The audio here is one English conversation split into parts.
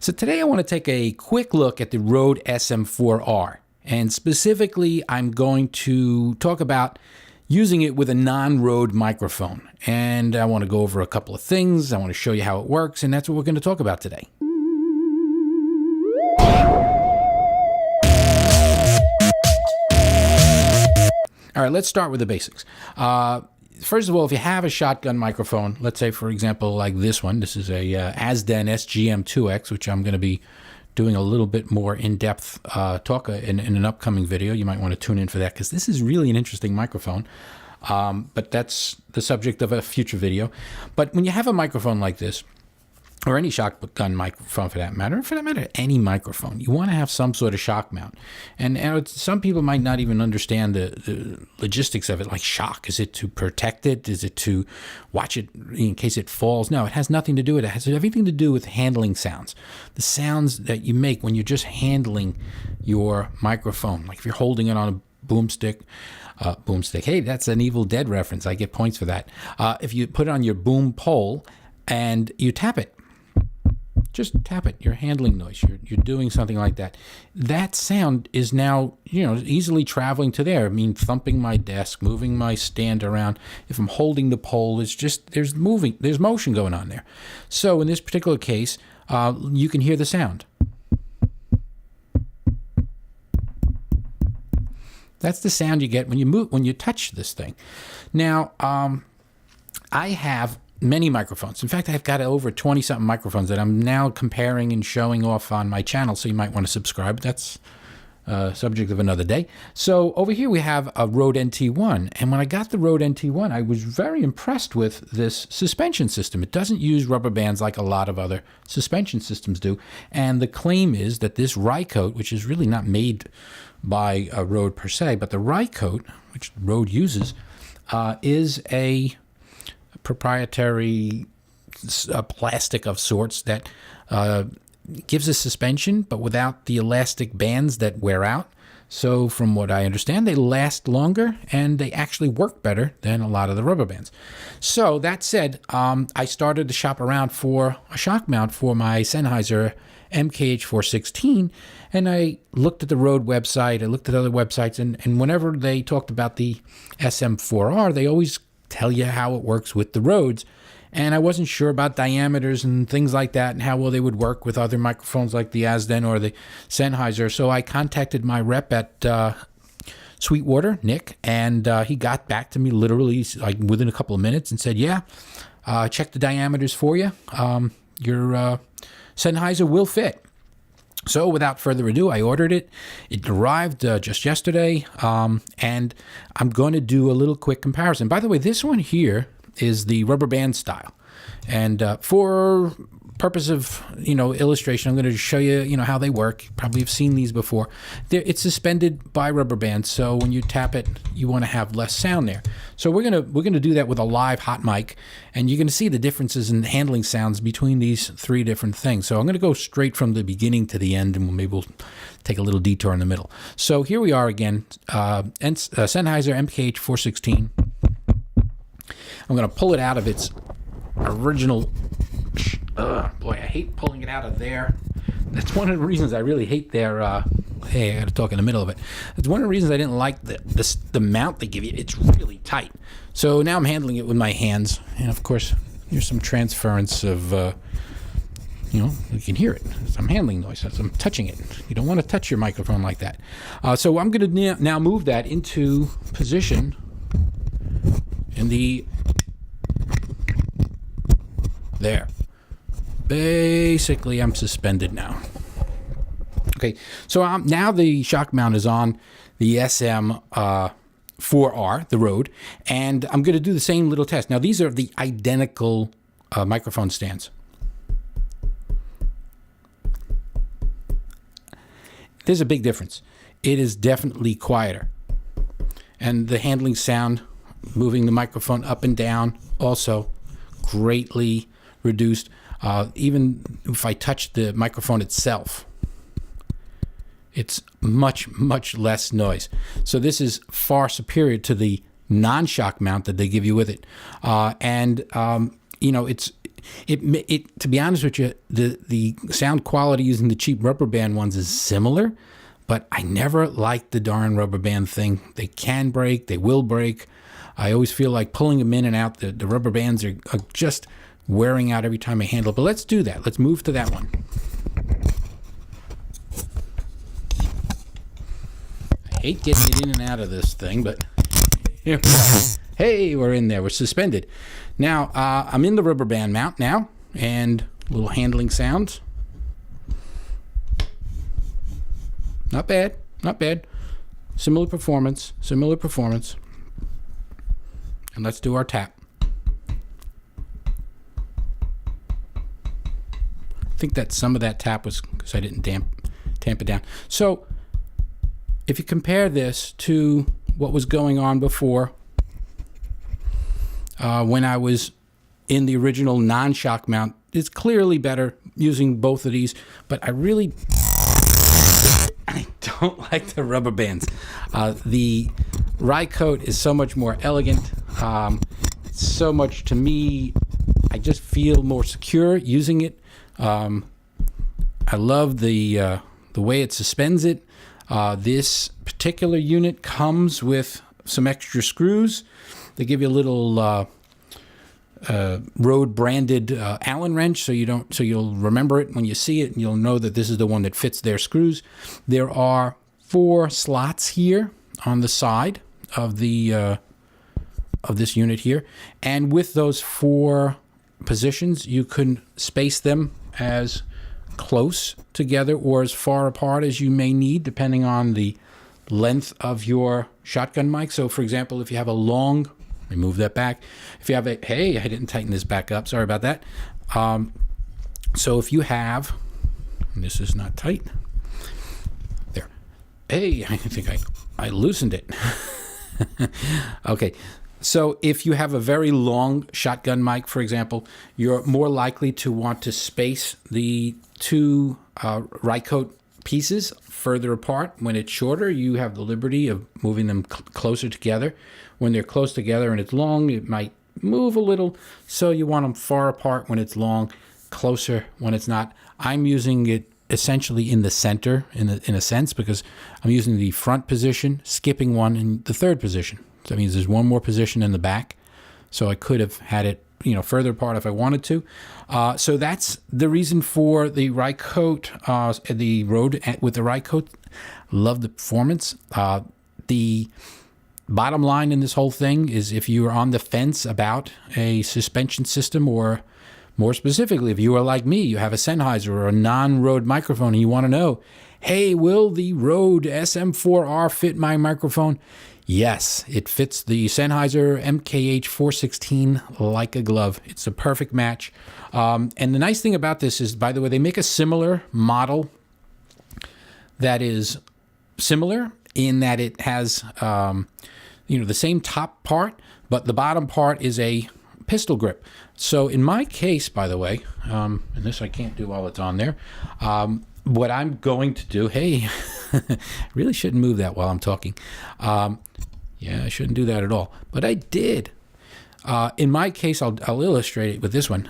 So today I want to take a quick look at the RØDE SM4-R, and specifically I'm going to talk about using it with a non-RØDE microphone. And I want to go over a couple of things, I want to show you how it works, and that's what we're going to talk about today. All right, let's start with the basics. First of all, if you have a shotgun microphone, let's say, for example, like this one, this is a Azden SGM2X, which I'm going to be doing a little bit more in-depth talk in an upcoming video. You might want to tune in for that because this is really an interesting microphone, but that's the subject of a future video. But when you have a microphone like this, or any shotgun microphone for that matter, any microphone, you want to have some sort of shock mount. And some people might not even understand the logistics of it, like shock. Is it to protect it? Is it to watch it in case it falls? No, it has nothing to do with it. It has everything to do with handling sounds. The sounds that you make when you're just handling your microphone. Like if you're holding it on a boomstick, hey, that's an Evil Dead reference. I get points for that. If you put it on your boom pole and you tap it, just tap it, you're handling noise, you're doing something like that. That sound is now, easily traveling to there. I mean, thumping my desk, moving my stand around. If I'm holding the pole, it's just, there's motion going on there. So in this particular case, you can hear the sound. That's the sound you get when you touch this thing. Now, I have many microphones. In fact, I've got over 20-something microphones that I'm now comparing and showing off on my channel, so you might want to subscribe. That's subject of another day. So over here we have a RØDE NT1, and when I got the RØDE NT1, I was very impressed with this suspension system. It doesn't use rubber bands like a lot of other suspension systems do, and the claim is that this Rycote, which is really not made by RØDE per se, but the Rycote, which RØDE uses, is a proprietary plastic of sorts that gives a suspension, but without the elastic bands that wear out. So from what I understand, they last longer and they actually work better than a lot of the rubber bands. So that said, I started to shop around for a shock mount for my Sennheiser MKH416, and I looked at the RØDE website, I looked at other websites, and whenever they talked about the SM4R, they always tell you how it works with the RØDEs, and I wasn't sure about diameters and things like that and how well they would work with other microphones like the Azden or the Sennheiser. So I contacted my rep at Sweetwater, Nick, and he got back to me literally like within a couple of minutes and said, yeah, check the diameters for you. Your Sennheiser will fit. So without further ado, I ordered it. It arrived just yesterday, and I'm going to do a little quick comparison. By the way, this one here is the rubber band style. And for purpose of, illustration, I'm going to show you, how they work. You probably have seen these before. It's suspended by rubber bands, so when you tap it, you want to have less sound there. So we're gonna do that with a live hot mic, and you're going to see the differences in handling sounds between these three different things. So I'm going to go straight from the beginning to the end, and maybe we'll take a little detour in the middle. So here we are again, Sennheiser MKH416. I'm going to pull it out of its original. Boy, I hate pulling it out of there. That's one of the reasons I really hate their, hey, I got to talk in the middle of it. That's one of the reasons I didn't like the mount they give you. It's really tight. So now I'm handling it with my hands. And of course, there's some transference of, you can hear it. Some handling noise as I'm touching it. You don't want to touch your microphone like that. So I'm going to now move that into position in there. Basically, I'm suspended now. Okay, so now the shock mount is on the SM4R, the RØDE, and I'm going to do the same little test. Now, these are the identical microphone stands. There's a big difference. It is definitely quieter. And the handling sound, moving the microphone up and down, also greatly reduced. Even if I touch the microphone itself, it's much, much less noise. So this is far superior to the non-shock mount that they give you with it. It's it to be honest with you, the sound quality using the cheap rubber band ones is similar, but I never liked the darn rubber band thing. They can break, they will break. I always feel like pulling them in and out. The rubber bands are just wearing out every time I handle it. But let's do that. Let's move to that one. I hate getting it in and out of this thing, but here we go. Hey, we're in there. We're suspended. Now, I'm in the rubber band mount now, and little handling sounds. Not bad, not bad. Similar performance, similar performance. And let's do our tap. I think that some of that tap was because I didn't tamp it down. So if you compare this to what was going on before, when I was in the original non-shock mount, it's clearly better using both of these, but I don't like the rubber bands. The Rycote is so much more elegant. So much, to me, I just feel more secure using it. I love the way it suspends it. This particular unit comes with some extra screws. They give you a little RØDE branded Allen wrench, so you'll remember it when you see it, and you'll know that this is the one that fits their screws. There are 4 slots here on the side of the of this unit here, and with those 4 positions, you can space them as close together or as far apart as you may need, depending on the length of your shotgun mic. So, for example, if you have a long, remove that back. If you have a, hey, I didn't tighten this back up. Sorry about that. So if you have, and this is not tight. There. Hey, I think I loosened it. Okay. So if you have a very long shotgun mic, for example, you're more likely to want to space the 2 Rycote pieces further apart. When it's shorter, you have the liberty of moving them closer together. When they're close together and it's long, it might move a little, so you want them far apart when it's long, closer when it's not. I'm using it essentially in the center in a sense, because I'm using the front position, skipping one, and the third position. So that means there's one more position in the back, so I could have had it, further apart if I wanted to. So that's the reason for the Rycote, the RØDE with the Rycote. Love the performance. The bottom line in this whole thing is, if you are on the fence about a suspension system, or more specifically, if you are like me, you have a Sennheiser or a non-RØDE microphone, and you want to know, hey, will the RØDE SM4-R fit my microphone? Yes, it fits the Sennheiser MKH416 like a glove. It's a perfect match. And the nice thing about this is, by the way, they make a similar model that is similar in that it has the same top part, but the bottom part is a pistol grip. So in my case, by the way, and this I can't do while it's on there, what I'm going to do, hey, really shouldn't move that while I'm talking. Yeah, I shouldn't do that at all, but I did. In my case, I'll illustrate it with this one.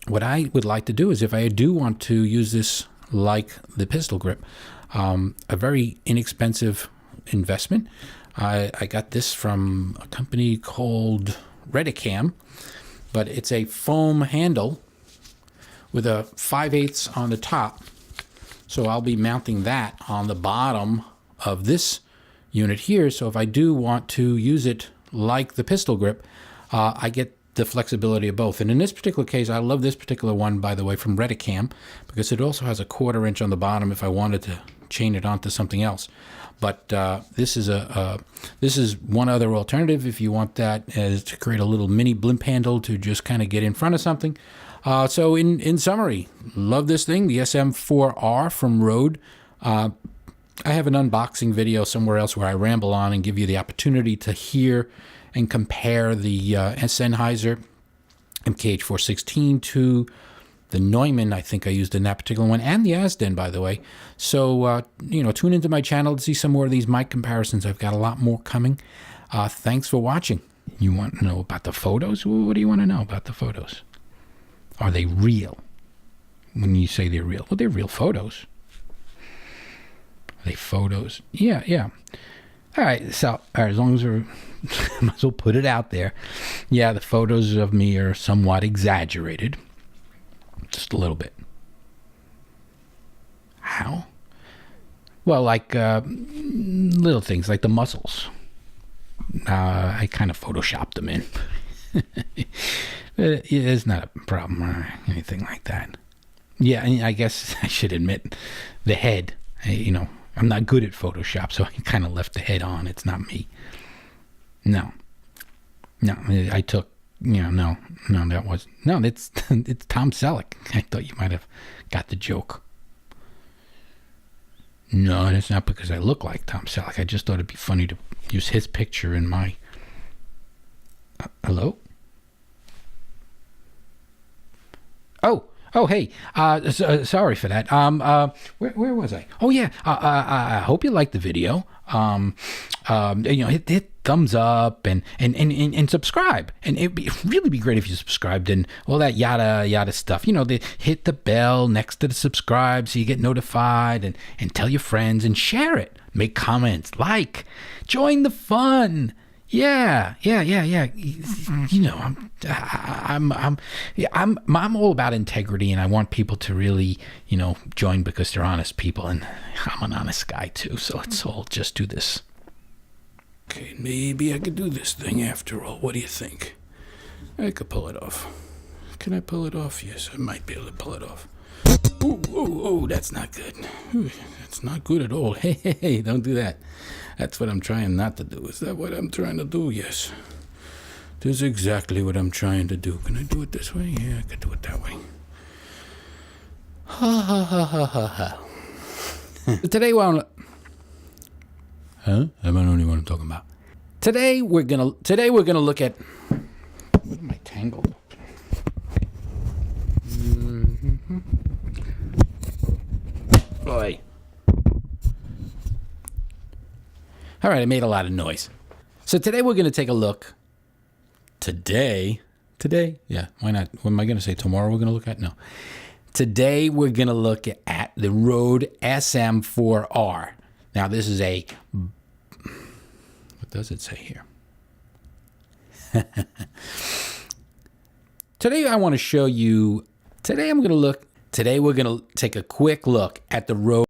What I would like to do is, if I do want to use this like the pistol grip, a very inexpensive investment. I got this from a company called RØDE, but it's a foam handle with a 5/8 on the top. So I'll be mounting that on the bottom of this unit here. So if I do want to use it like the pistol grip, I get the flexibility of both. And in this particular case, I love this particular one, by the way, from RØDE, because it also has a 1/4 inch on the bottom if I wanted to chain it onto something else. But this is one other alternative if you want that, as to create a little mini blimp handle to just kind of get in front of something. So in summary, love this thing, the SM4-R from RØDE. I have an unboxing video somewhere else where I ramble on and give you the opportunity to hear and compare the Sennheiser MKH416 to the Neumann, I think I used in that particular one, and the Asden, by the way. So, tune into my channel to see some more of these mic comparisons. I've got a lot more coming. Thanks for watching. You want to know about the photos? What do you want to know about the photos? Are they real? When you say they're real, well, they're real photos. Are they photos? Yeah, yeah. All right, so as long as we're, might as well put it out there. Yeah, the photos of me are somewhat exaggerated. Just a little bit. How? Well, like little things like the muscles. I kind of photoshopped them in. It's not a problem or anything like that. Yeah, I guess I should admit the head. I'm not good at Photoshop, so I kind of left the head on. It's not me. No, I took. No, that was no. It's Tom Selleck. I thought you might have got the joke. No, that's not because I look like Tom Selleck. I just thought it'd be funny to use his picture in my. Hello? Oh, hey. Sorry for that. Where was I? Oh, yeah. I hope you liked the video. Hit thumbs up and subscribe. And it'd really be great if you subscribed and all that yada stuff. Hit the bell next to the subscribe so you get notified and tell your friends and share it. Make comments, join the fun. Yeah. I'm all about integrity, and I want people to really, join because they're honest people, and I'm an honest guy too. So let's all just do this. Okay, maybe I could do this thing after all. What do you think? I could pull it off. Can I pull it off? Yes, I might be able to pull it off. Oh, that's not good. That's not good at all. Hey, don't do that. That's what I'm trying not to do. Is that what I'm trying to do? Yes. This is exactly what I'm trying to do. Can I do it this way? Yeah, I can do it that way. Ha. Today we're on... Huh? I don't know what I'm talking about. Today we're gonna look at... What am I tangled? Boy. All right, I made a lot of noise. So today we're going to take a look. Today? Yeah, why not? What am I going to say? Tomorrow we're going to look at? No. Today we're going to look at the RØDE SM4-R. Now this is a... What does it say here? Today I want to show you... Today we're going to take a quick look at the RØDE